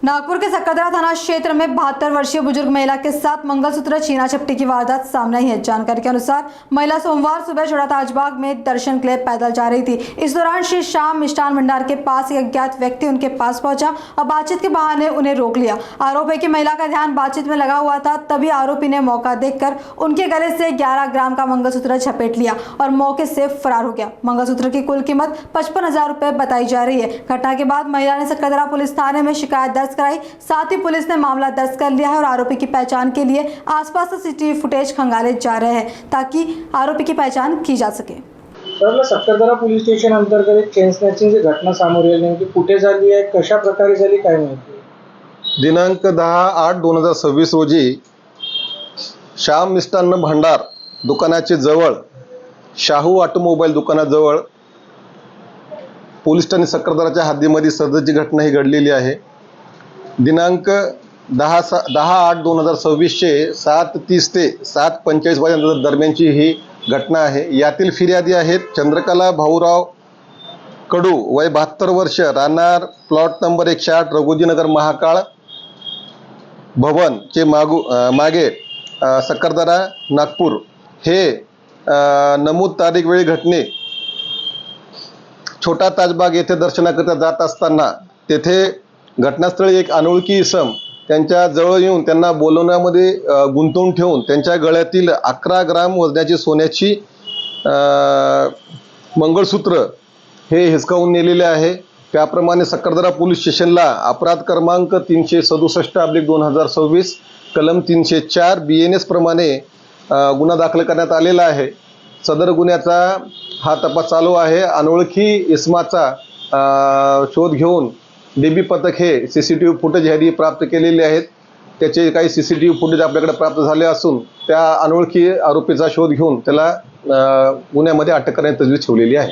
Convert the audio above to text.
नागपुर के सक्करदरा थाना क्षेत्र में 72 वर्षीय बुजुर्ग महिला के साथ मंगलसूत्र छीना झपटी की वारदात सामने आई है। जानकारी के अनुसार महिला सोमवार सुबह छोटा ताजबाग में दर्शन के लिए पैदल जा रही थी। इस दौरान श्री श्याम मिष्ठान भंडार के पास एक अज्ञात व्यक्ति उनके पास पहुंचा और बातचीत के बहाने उन्हें रोक लिया। आरोप है कि महिला का ध्यान बातचीत में लगा हुआ था, तभी आरोपी ने मौका देखकर उनके गले से 11 ग्राम का मंगलसूत्र झपेट लिया और मौके से फरार हो गया। मंगलसूत्र की कुल कीमत 55,000 रुपए बताई जा रही है। घटना के बाद महिला ने सक्करदरा पुलिस थाने में शिकायत दर्ज कराई। साथ ही पुलिस ने मामला दर्ज कर लिया है और आरोपी की पहचान के लिए आसपास से सीसीटीवी फुटेज खंगाले जा रहे हैं ताकि आरोपी की पहचान की जा सके। तर सक्करदरा पोलीस स्टेशन अंतर्गत एक चेन स्नॅचिंगची घटना समोर आली, नेमकी कुठे झाली आहे, कशा प्रकारे झाली, काय माहिती? दिनांक 10/8/2026 रोजी श्याम मिष्टान्न भंडार दुकानाचे जवळ शाहू ऑटोमोबाईल दुकानाजवळ पोलीस ठाणे सक्करदराच्या हद्दीमध्ये सदरची घटना ही घडलेली आहे। दिनांक 10/8/2026 चे 7:30 ते 7:45 वाजेच्या दरम्यानची ही घटना आहे। यातील फिर्यादी आहेत चंद्रकला भाऊराव कडू, वय 72 वर्ष, राहणार प्लॉट नंबर 108, रघुजीनगर, महाकाळ भवन चे मागे सक्करदरा, नागपूर। हे नमूद तारीख वेळी घटने छोटा ताजबाग येथे दर्शनाकरिता जात असताना तेथे घटनास्थळी एक अनोळखी इसम त्यांच्या जवळ येऊन त्यांना बोलवण्यामध्ये गुंतवून ठेवून त्यांच्या गळ्यातील 11 ग्राम वजनाची सोन्याची मंगळसूत्र हे हिसकावून नेलेले आहे। त्याप्रमाणे सक्करदरा पोलीस स्टेशनला अपराध क्रमांक 367/2026 कलम 304 BNS प्रमाणे गुन्हा दाखल करण्यात आलेला आहे। सदर गुन्ह्याचा हा तपास चालू आहे। अनोळखी इसमाचा शोध घेऊन DB पथक हे CCTV फुटेज ह्यादी प्राप्त केलेले आहेत। त्याचे काही CCTV फुटेज आपल्याकडे प्राप्त झाले असून त्या अनोळखी आरोपीचा शोध घेऊन त्याला गुन्ह्यामध्ये अटक करण्याची तजवीज ठेवलेली आहे।